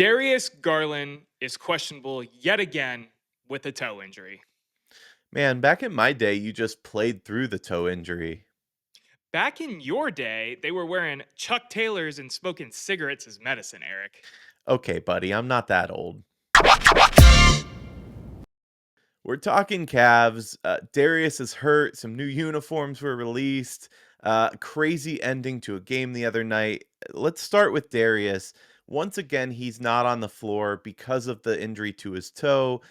Darius Garland is questionable yet again with a toe injury. Man, back in my day, you just played through the toe injury. Back in your day, they were wearing Chuck Taylors and smoking cigarettes as medicine, Eric. Okay, buddy, I'm not that old. We're talking Cavs. Darius is hurt. Some new uniforms were released. Crazy ending to a game the other night. Let's start with Darius. Once again, he's not on the floor because of the injury to his toe.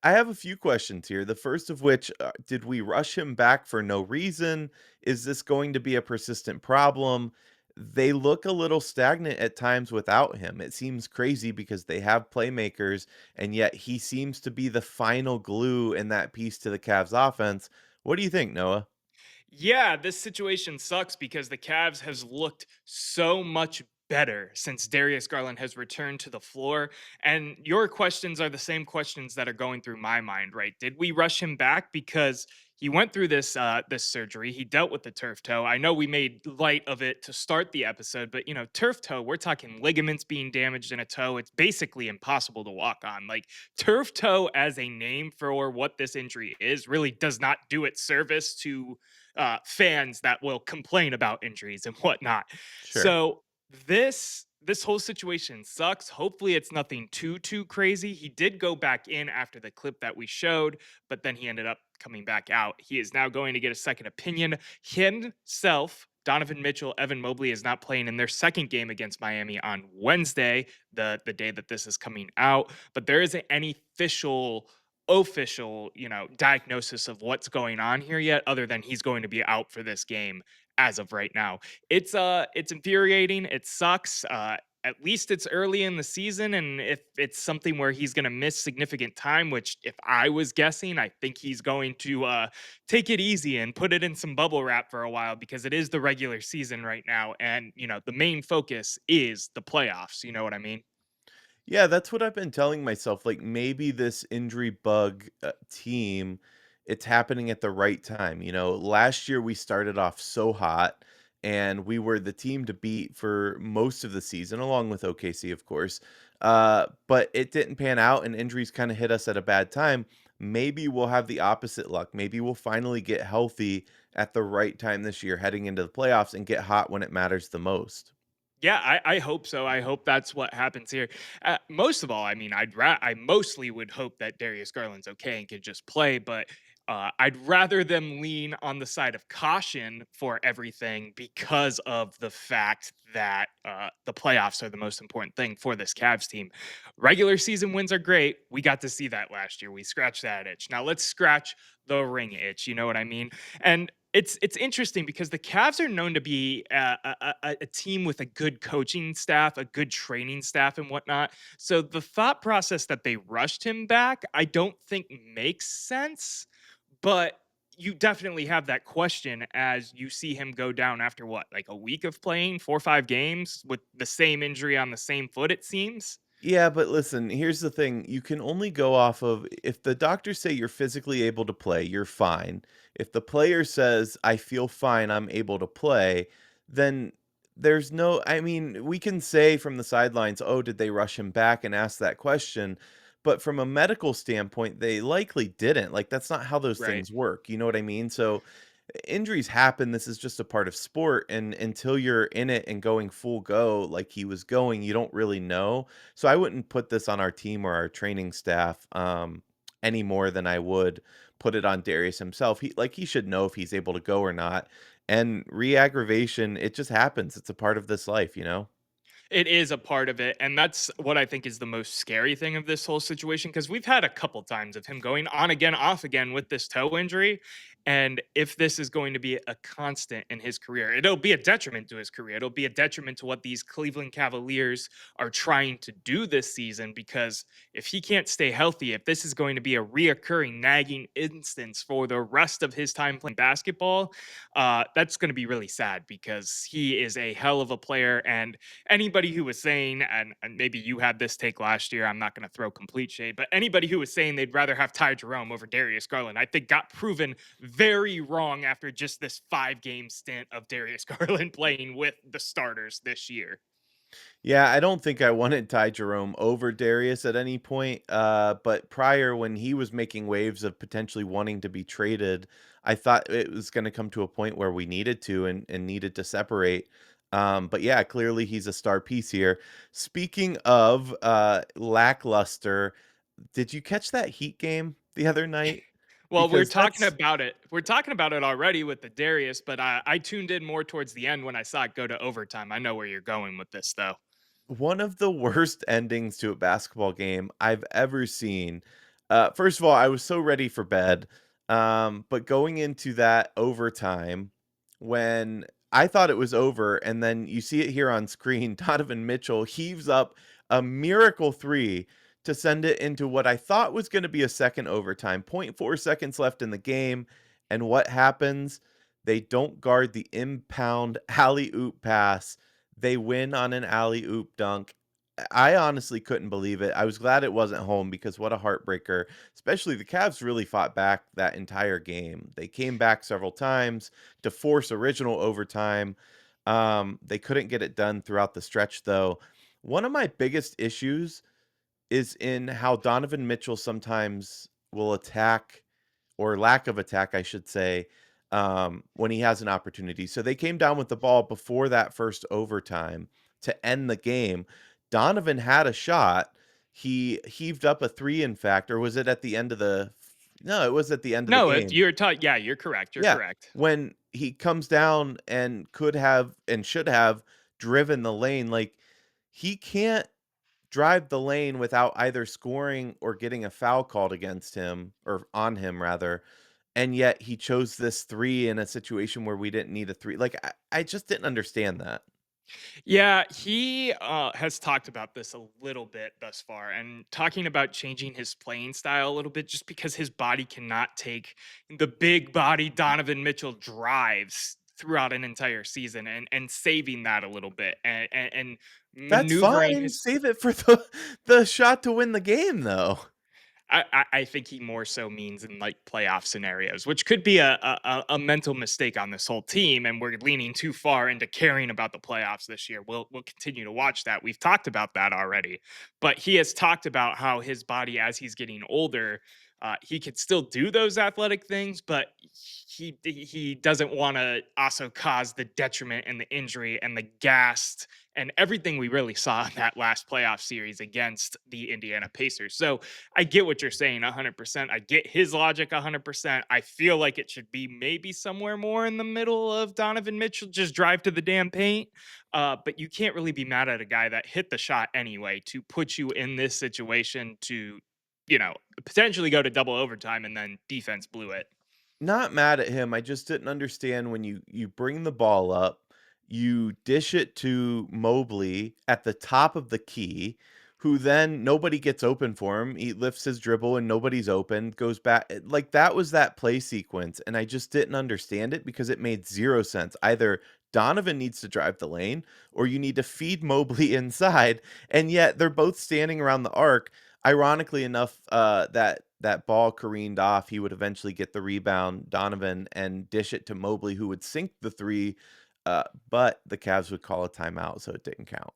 I have a few questions here. The first of which, did we rush him back for no reason? Is this going to be a persistent problem? They look a little stagnant at times without him. It seems crazy because they have playmakers, and yet he seems to be the final glue in that piece to the Cavs offense. What do you think, Noah? Yeah, this situation sucks because the Cavs has looked so much better since Darius Garland has returned to the floor. And your questions are the same questions that are going through my mind, right? Did we rush him back because he went through this surgery? He dealt with the turf toe. I know we made light of it to start the episode, but turf toe, we're talking ligaments being damaged in a toe. It's basically impossible to walk on. Like turf toe as a name for what this injury is really does not do it service to fans that will complain about injuries and whatnot. Sure. So this whole situation sucks. Hopefully it's nothing too crazy. He did go back in after the clip that we showed, but then he ended up coming back out. He is now going to get a second opinion himself. Donovan Mitchell, Evan Mobley is not playing in their second game against Miami on Wednesday, the day that this is coming out. But there isn't any official, diagnosis of what's going on here yet, other than he's going to be out for this game as of right now. It's infuriating. It sucks. At least it's early in the season, and if it's something where he's going to miss significant time, which if I was guessing, I think he's going to take it easy and put it in some bubble wrap for a while because it is the regular season right now, and the main focus is the playoffs. You know what I mean? Yeah, that's what I've been telling myself. Like maybe this injury bug team, it's happening at the right time. Last year we started off so hot and we were the team to beat for most of the season, along with OKC, of course. But it didn't pan out and injuries kind of hit us at a bad time. Maybe we'll have the opposite luck. Maybe we'll finally get healthy at the right time this year, heading into the playoffs and get hot when it matters the most. Yeah, I hope so. I hope that's what happens here. Most of all, I mean, I mostly would hope that Darius Garland's okay and can just play, but I'd rather them lean on the side of caution for everything because of the fact that the playoffs are the most important thing for this Cavs team. Regular season wins are great. We got to see that last year. We scratched that itch. Now let's scratch the ring itch. You know what I mean? And it's interesting because the Cavs are known to be a team with a good coaching staff, a good training staff, and whatnot. So the thought process that they rushed him back, I don't think makes sense. But you definitely have that question as you see him go down after what, like a week of playing, 4 or 5 games with the same injury on the same foot. It seems. Yeah, but listen, here's the thing. You can only go off of if the doctors say you're physically able to play, you're fine. If the player says, I feel fine, I'm able to play, then there's no, I mean, we can say from the sidelines, oh, did they rush him back and ask that question? But from a medical standpoint, they likely didn't. Like, that's not how those Right. things work. You know what I mean? So, injuries happen. This is just a part of sport. And until you're in it and going full go like he was going, you don't really know. So I wouldn't put this on our team or our training staff any more than I would put it on Darius himself. He should know if he's able to go or not. And re-aggravation, it just happens. It's a part of this life. It is a part of it, and that's what I think is the most scary thing of this whole situation. Because 'cause we've had a couple times of him going on again, off again with this toe injury, and if this is going to be a constant in his career, it'll be a detriment to his career. It'll be a detriment to what these Cleveland Cavaliers are trying to do this season, because if he can't stay healthy, if this is going to be a reoccurring nagging instance for the rest of his time playing basketball, that's gonna be really sad because he is a hell of a player. And anybody who was saying, and maybe you had this take last year, I'm not going to throw complete shade, but anybody who was saying they'd rather have Ty Jerome over Darius Garland, I think got proven very wrong after just this 5 game stint of Darius Garland playing with the starters this year. Yeah, I don't think I wanted Ty Jerome over Darius at any point. But prior, when he was making waves of potentially wanting to be traded, I thought it was going to come to a point where we needed to and needed to separate. But yeah, clearly he's a star piece here. Speaking of lackluster, did you catch that Heat game the other night? Well, we're Because talking that's about it. We're talking about it already with the Darius, but I tuned in more towards the end when I saw it go to overtime. I know where you're going with this, though. one of the worst endings to a basketball game I've ever seen. First of all, I was so ready for bed. But going into that overtime, when I thought it was over, and then you see it here on screen, Donovan Mitchell heaves up a miracle three to send it into what I thought was going to be a second overtime. Point 0.4 seconds left in the game. And what happens? They don't guard the impound alley oop pass. They win on an alley-oop dunk. I honestly couldn't believe it. I was glad it wasn't home because what a heartbreaker, especially the Cavs really fought back that entire game. They came back several times to force original overtime. They couldn't get it done throughout the stretch, though. One of my biggest issues is in how Donovan Mitchell sometimes will attack, or lack of attack, I should say, when he has an opportunity. So they came down with the ball before that first overtime to end the game. Donovan had a shot. He heaved up a three, in fact, or was it at the end of the? No, it was at the end of the No, it, game. you're yeah, you're correct. You're Yeah, correct. when he comes down and could have and should have driven the lane, like he can't drive the lane without either scoring or getting a foul called against him or on him rather. And yet he chose this 3 in a situation where we didn't need a 3. Like I just didn't understand that. Yeah, he has talked about this a little bit thus far and talking about changing his playing style a little bit just because his body cannot take the big body Donovan Mitchell drives throughout an entire season and saving that a little bit and That's maneuvering fine. his Save it for the shot to win the game though. I think he more so means in like playoff scenarios, which could be a mental mistake on this whole team, and we're leaning too far into caring about the playoffs this year. We'll continue to watch that. We've talked about that already, but he has talked about how his body, as he's getting older, he could still do those athletic things, but he doesn't want to also cause the detriment and the injury and the gassed and everything we really saw in that last playoff series against the Indiana Pacers. So I get what you're saying 100%. I get his logic 100%. I feel like it should be maybe somewhere more in the middle of Donovan Mitchell, just drive to the damn paint. But you can't really be mad at a guy that hit the shot anyway to put you in this situation to, you know, potentially go to double overtime and then defense blew it. Not mad at him, I just didn't understand when you bring the ball up, you dish it to Mobley at the top of the key, who then nobody gets open for him. He lifts his dribble and nobody's open, goes back like, that was that play sequence, and I just didn't understand it because it made 0 sense. Either Donovan needs to drive the lane or you need to feed Mobley inside, and yet they're both standing around the arc. Ironically enough, that ball careened off. He would eventually get the rebound, Donovan, and dish it to Mobley, who would sink the three, but the Cavs would call a timeout, so it didn't count.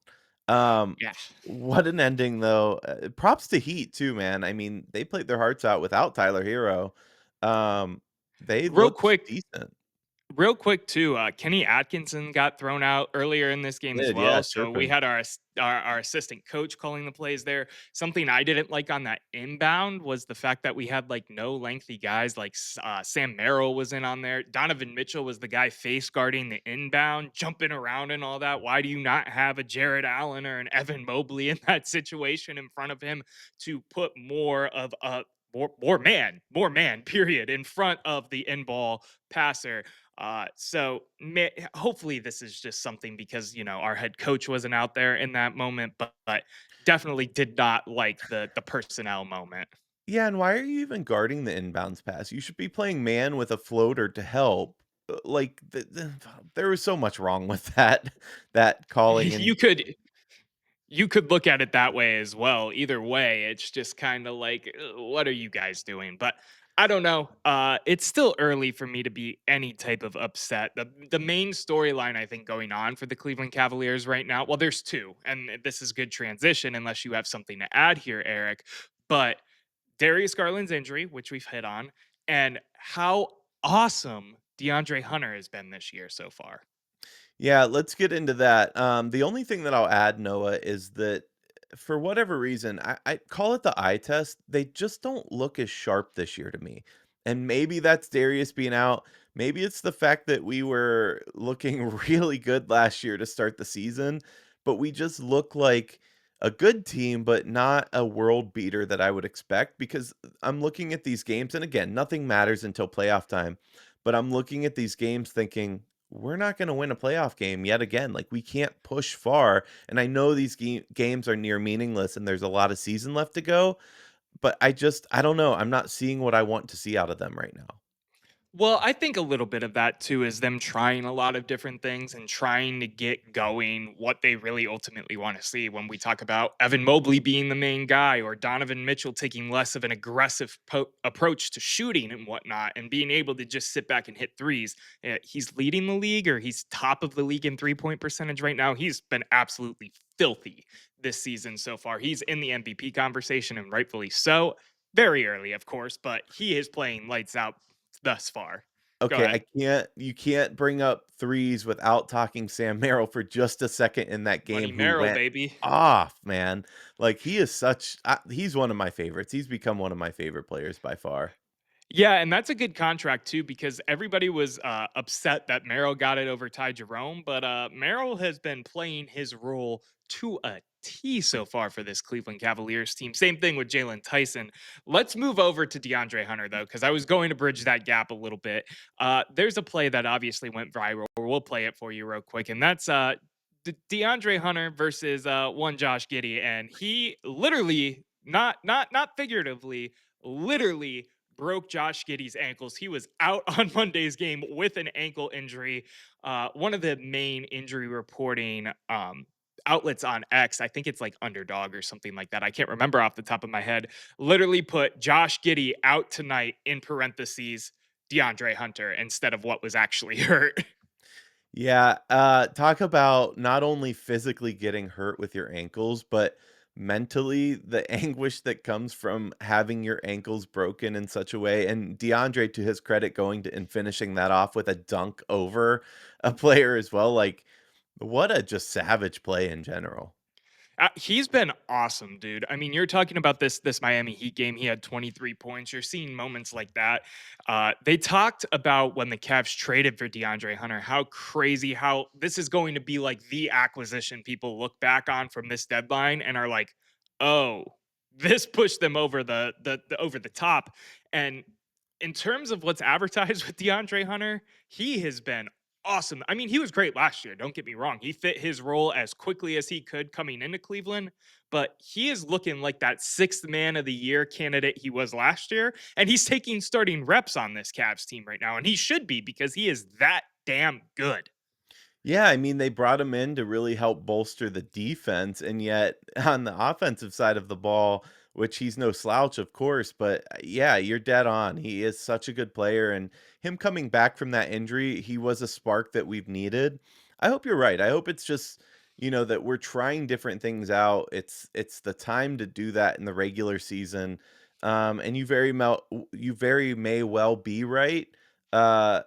Um, Yeah. what an ending, though. Props to Heat too, man. I mean, they played their hearts out without Tyler Hero. Um, they Real looked quick, decent. Real quick too, Kenny Atkinson got thrown out earlier in this game as Did yeah, well. So we chirping. had our assistant coach calling the plays there. Something I didn't like on that inbound was the fact that we had like no lengthy guys. Like Sam Merrill was in on there. Donovan Mitchell was the guy face guarding the inbound, jumping around and all that. Why do you not have a Jared Allen or an Evan Mobley in that situation in front of him to put more of a more man period in front of the in ball passer? Hopefully this is just something because our head coach wasn't out there in that moment, but definitely did not like the personnel moment. Yeah, and why are you even guarding the inbounds pass? You should be playing man with a floater to help. Like there was so much wrong with that calling and You could look at it that way as well. Either way, it's just kind of like, what are you guys doing? But I don't know. It's still early for me to be any type of upset. The main storyline I think going on for the Cleveland Cavaliers right now, well, there's two, and this is good transition unless you have something to add here, Eric. But Darius Garland's injury, which we've hit on, and how awesome DeAndre Hunter has been this year so far. Yeah, let's get into that. The only thing that I'll add, Noah, is that for whatever reason, I call it the eye test. They just don't look as sharp this year to me. And maybe that's Darius being out. Maybe it's the fact that we were looking really good last year to start the season, but we just look like a good team, but not a world beater that I would expect because I'm looking at these games. And again, nothing matters until playoff time. But I'm looking at these games thinking, we're not going to win a playoff game yet again. Like we can't push far. And I know these games are near meaningless and there's a lot of season left to go, but I don't know. I'm not seeing what I want to see out of them right now. Well, I think a little bit of that too is them trying a lot of different things and trying to get going what they really ultimately want to see. When we talk about Evan Mobley being the main guy or Donovan Mitchell taking less of an aggressive approach to shooting and whatnot and being able to just sit back and hit threes. He's leading the league or he's top of the league in 3 point percentage right now. He's been absolutely filthy this season so far. He's in the MVP conversation and rightfully so. Very early, of course, but he is playing lights out thus far. Go Okay, ahead. you can't bring up threes without talking Sam Merrill for just a second in that game Money who Merrill, went baby. off, man. Like he is he's one of my favorites. He's become one of my favorite players by far. Yeah, and that's a good contract too because everybody was upset that Merrill got it over Ty Jerome, but Merrill has been playing his role to a T so far for this Cleveland Cavaliers team. Same thing with Jalen Tyson. Let's move over to DeAndre Hunter though, because I was going to bridge that gap a little bit. There's a play that obviously went viral. We'll play it for you real quick, and that's DeAndre Hunter versus one Josh Giddey, and he literally, not figuratively, literally broke Josh Giddey's ankles. He was out on Monday's game with an ankle injury. One of the main injury reporting outlets on X, I think it's like Underdog or something like that. I can't remember off the top of my head. Literally put Josh Giddey out tonight in parentheses DeAndre Hunter instead of what was actually hurt. Yeah, talk about not only physically getting hurt with your ankles, but mentally the anguish that comes from having your ankles broken in such a way. And DeAndre, to his credit, going to and finishing that off with a dunk over a player as well. Like, what a just savage play in general. He's been awesome, dude. I mean, you're talking about this Miami Heat game. He had 23 points. You're seeing moments like that. They talked about when the Cavs traded for DeAndre Hunter, how crazy, how this is going to be like the acquisition people look back on from this deadline and are like, oh, this pushed them over the over the top. And in terms of what's advertised with DeAndre Hunter, he has been awesome. I mean, he was great last year. Don't get me wrong. He fit his role as quickly as he could coming into Cleveland, but he is looking like that sixth man of the year candidate he was last year. And he's taking starting reps on this Cavs team right now. And he should be because he is that damn good. Yeah, I mean, they brought him in to really help bolster the defense, and yet on the offensive side of the ball, which he's no slouch, of course, but yeah, you're dead on. He is such a good player, and him coming back from that injury, he was a spark that we've needed. I hope you're right. I hope it's just, that we're trying different things out. It's the time to do that in the regular season. And you very may well be right. Uh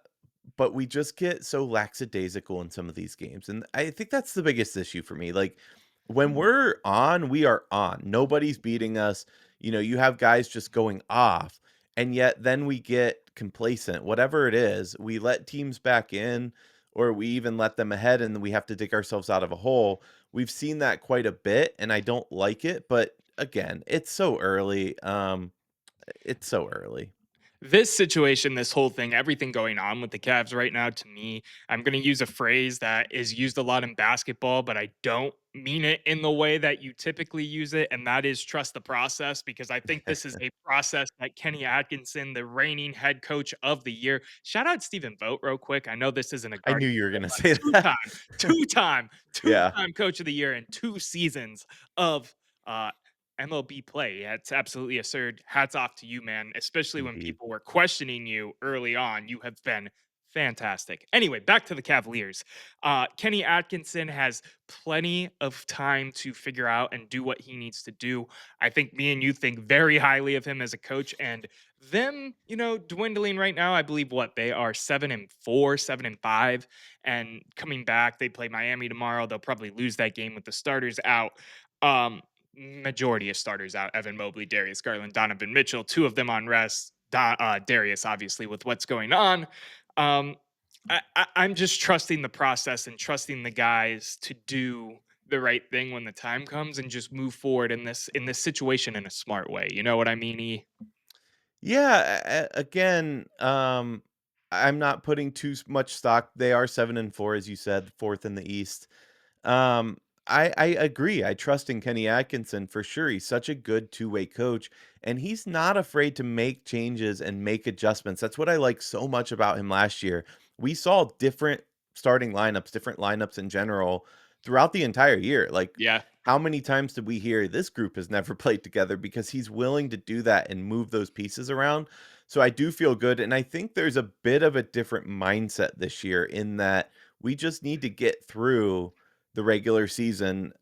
but we just get so lackadaisical in some of these games, and I think that's the biggest issue for me. Like, when we're on, we are on. Nobody's beating us. You have guys just going off, and yet then we get complacent. Whatever it is, we let teams back in, or we even let them ahead, and we have to dig ourselves out of a hole. We've seen that quite a bit, and I don't like it. But again, it's so early. It's so early. This situation, this whole thing, everything going on with the Cavs right now, to me, I'm going to use a phrase that is used a lot in basketball, but I don't mean it in the way that you typically use it. And that is trust the process, because I think this is a process that Kenny Atkinson, the reigning head coach of the year, shout out Stephen Vogt real quick. I know this isn't a I knew Guardian, you were but gonna say that. two time, two Yeah. time coach of the year in 2 seasons of uh, MLB play. Yeah, it's absolutely absurd. Hats off to you, man, especially when Indeed. people were questioning you early on. You have been fantastic. Anyway, back to the Cavaliers. Kenny Atkinson has plenty of time to figure out and do what he needs to do. I think me and you think very highly of him as a coach, and them, dwindling right now. I believe what they are 7-4, 7-5, and coming back. They play Miami tomorrow. They'll probably lose that game with the starters out. Um, Majority of starters out: Evan Mobley, Darius Garland, Donovan Mitchell. Two of them on rest. Darius, obviously, with what's going on. Um, I'm just trusting the process and trusting the guys to do the right thing when the time comes and just move forward in this situation in a smart way. You know what I mean? Yeah, again, I'm not putting too much stock. They are 7-4, as you said, fourth in the East. Um, I agree. I trust in Kenny Atkinson for sure. He's such a good two-way coach, and he's not afraid to make changes and make adjustments. That's what I like so much about him last year. We saw different lineups in general throughout the entire year. Like, Yeah. how many times did we hear this group has never played together because he's willing to do that and move those pieces around. So I do feel good, and I think there's a bit of a different mindset this year in that we just need to get through the regular season.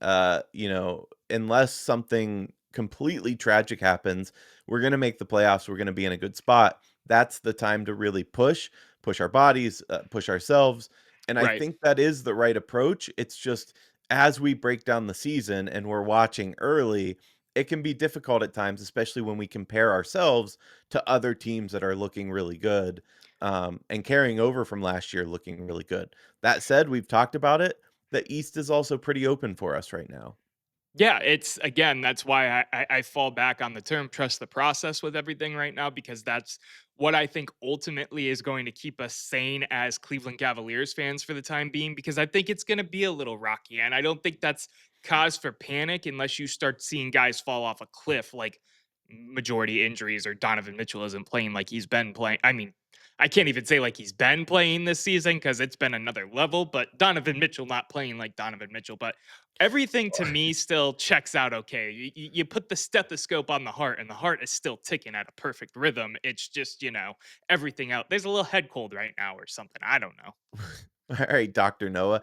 Unless something completely tragic happens, we're going to make the playoffs. We're going to be in a good spot. That's the time to really push our bodies, push ourselves. And I Right. think that is the right approach. It's just as we break down the season and we're watching early, it can be difficult at times, especially when we compare ourselves to other teams that are looking really good, and carrying over from last year looking really good. That said, we've talked about it. The East is also pretty open for us right now. Yeah, it's again, that's why I fall back on the term trust the process with everything right now, because that's what I think ultimately is going to keep us sane as Cleveland Cavaliers fans for the time being, because I think it's going to be a little rocky. And I don't think that's cause for panic unless you start seeing guys fall off a cliff, like majority injuries, or Donovan Mitchell isn't playing like he's been playing. I mean, I can't even say like he's been playing this season because it's been another level, but Donovan Mitchell not playing like Donovan Mitchell. But everything to me still checks out okay. You put the stethoscope on the heart, and the heart is still ticking at a perfect rhythm. It's just, everything out. There's a little head cold right now or something. I don't know. All right, Dr. Noah.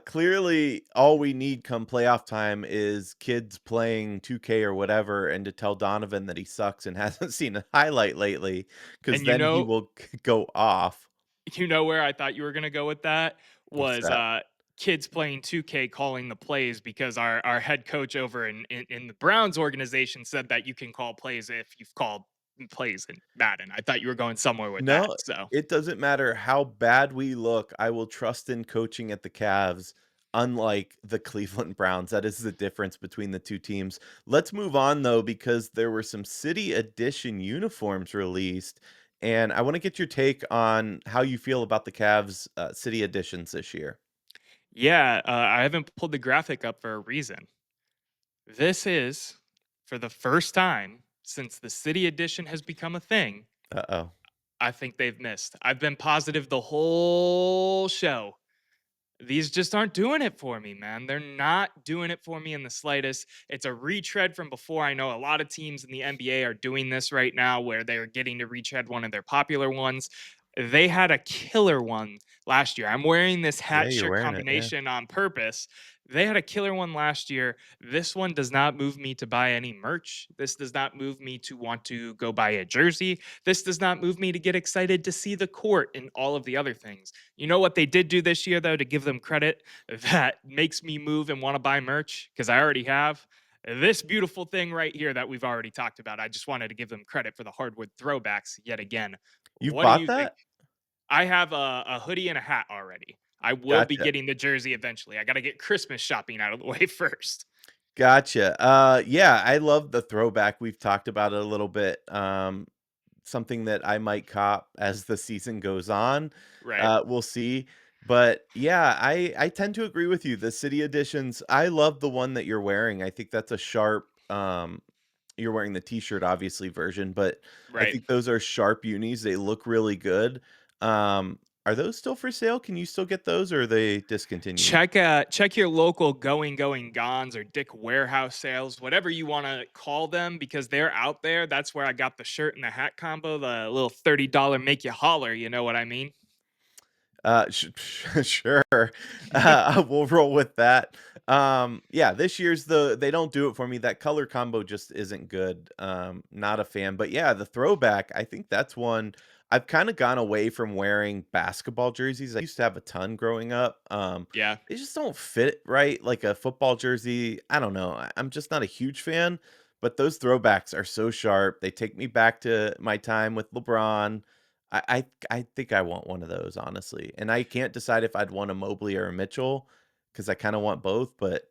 Clearly, all we need come playoff time is kids playing 2K or whatever, and to tell Donovan that he sucks and hasn't seen a highlight lately, because And then he will go off. where I thought you were gonna go with that What's was that? kids playing 2K calling the plays, because our head coach over in the Browns organization said that you can call plays if you've called plays in Madden. I thought you were going somewhere with that. No, So it doesn't matter how bad we look. I will trust in coaching at the Cavs, unlike the Cleveland Browns. That is the difference between the two teams. Let's move on, though, because there were some City Edition uniforms released. And I want to get your take on how you feel about the Cavs City Editions this year. yeah, I haven't pulled the graphic up for a reason. This is, for the first time since the City Edition has become a thing, Uh oh. I think they've missed. I've been positive the whole show. These just aren't doing it for me, man. They're not doing it for me in the slightest. It's a retread from before. I know a lot of teams in the NBA are doing this right now where they're getting to retread one of their popular ones. They had a killer one last year. I'm wearing this Yeah, hat you're shirt wearing it. Yeah. combination on purpose. They had a killer one last year. This one does not move me to buy any merch. This does not move me to want to go buy a jersey. This does not move me to get excited to see the court and all of the other things. You know what they did do this year, though, to give them credit, that makes me move and want to buy merch, because I already have this beautiful thing right here that we've already talked about. I just wanted to give them credit for the hardwood throwbacks yet again. You've What do bought you think? that? I have a hoodie and a hat already. I will be Gotcha. getting the jersey eventually. I got to get Christmas shopping out of the way first. Gotcha. Yeah, I love the throwback. We've talked about it a little bit. Something that I might cop as the season goes on. Right. We'll see. But yeah, I tend to agree with you. The city editions, I love the one that you're wearing. I think that's a sharp you're wearing the t-shirt obviously version, but I Right. think those are sharp unis. They look really good. Um Are those still for sale? Can you still get those, or are they discontinued? Check your local going gones or Dick Warehouse sales, whatever you wanna call them, because they're out there. That's where I got the shirt and the hat combo, the little $30 make you holler, you know what I mean? Sure. We'll roll with that. Yeah, this year's they don't do it for me. That color combo just isn't good. Not a fan. But yeah, the throwback, I think that's one I've kind of gone away from wearing basketball jerseys. I used to have a ton growing up. Yeah. They just don't fit right like a football jersey. I don't know. I'm just not a huge fan, but those throwbacks are so sharp. They take me back to my time with LeBron. I think I want one of those, honestly, and I can't decide if I'd want a Mobley or a Mitchell because I kinda want both, but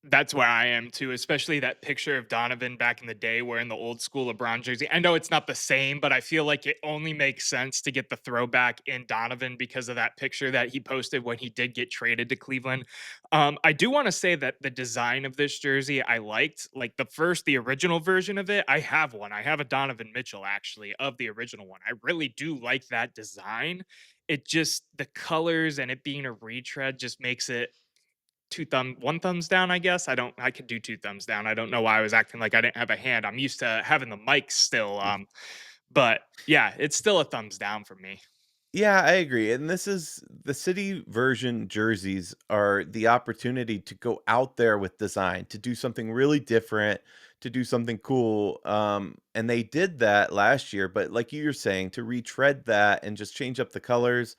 That's where I am too, especially that picture of Donovan back in the day wearing the old school LeBron jersey. I know it's not the same, but I feel like it only makes sense to get the throwback in Donovan because of that picture that he posted when he did get traded to Cleveland. I do want to say that the design of this jersey I liked, like the original version of it. I have one. I have a Donovan Mitchell actually of the original one. I really do like that design. It just the colors and it being a retread just makes it one thumbs down, I guess. I could do two thumbs down. I don't know why I was acting like I didn't have a hand. I'm used to having the mic still. But yeah, it's still a thumbs down for me. yeah, I agree, and this is the city version jerseys are the opportunity to go out there with design, to do something really different, to do something cool, and they did that last year, but like you were saying, to retread that and just change up the colors,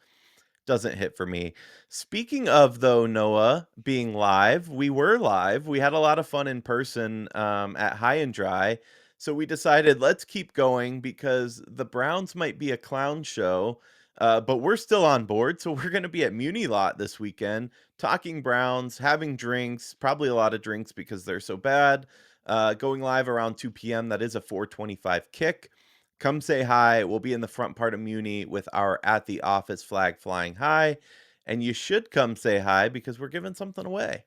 doesn't hit for me. Speaking of though, Noah, being live, we were live. We had a lot of fun in person at High and Dry. So we decided let's keep going because the Browns might be a clown show, but we're still on board. So we're going to be at Muni Lot this weekend, talking Browns, having drinks, probably a lot of drinks because they're so bad. Going live around 2 p.m. That is a 4:25 kick. Come say hi. We'll be in the front part of Muni with our at the office flag flying high. And you should come say hi because we're giving something away.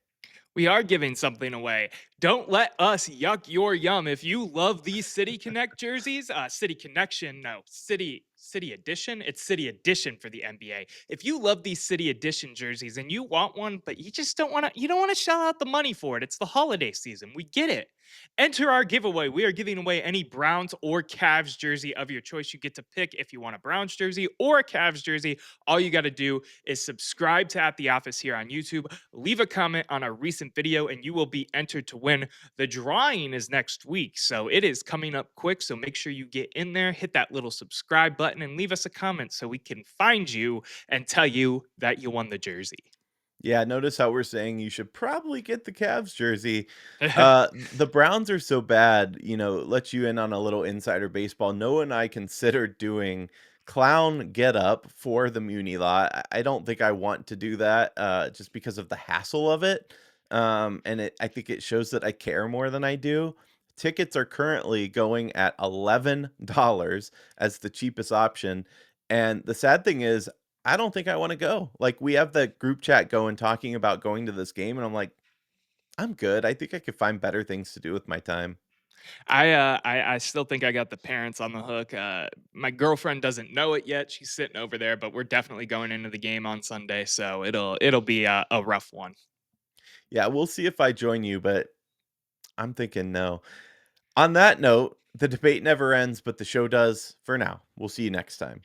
We are giving something away. Don't let us yuck your yum. If you love these City Connect jerseys, City Connection, no, City Edition. It's City Edition for the NBA. If you love these City Edition jerseys and you want one, but you just don't want to shell out the money for it. It's the holiday season. We get it. Enter our giveaway. We are giving away any Browns or Cavs jersey of your choice. You get to pick if you want a Browns jersey or a Cavs jersey. All you got to do is subscribe to At the Office here on YouTube, leave a comment on our recent video, and you will be entered to win. The drawing is next week, so it is coming up quick. So make sure you get in there, hit that little subscribe button, and leave us a comment so we can find you and tell you that you won the jersey. Yeah, notice how we're saying you should probably get the Cavs jersey. The Browns are so bad, let you in on a little insider baseball. Noah and I considered doing clown get up for the Muni lot. I don't think I want to do that just because of the hassle of it. And I think it shows that I care more than I do. Tickets are currently going at $11 as the cheapest option. And the sad thing is, I don't think I wanna go. Like, we have the group chat going talking about going to this game, and I'm like, "I'm good. I think I could find better things to do with my time." I still think I got the parents on the hook. My girlfriend doesn't know it yet. She's sitting over there, but we're definitely going into the game on Sunday, so it'll be a rough one. Yeah, we'll see if I join you, but I'm thinking no. On that note, the debate never ends, but the show does for now. We'll see you next time.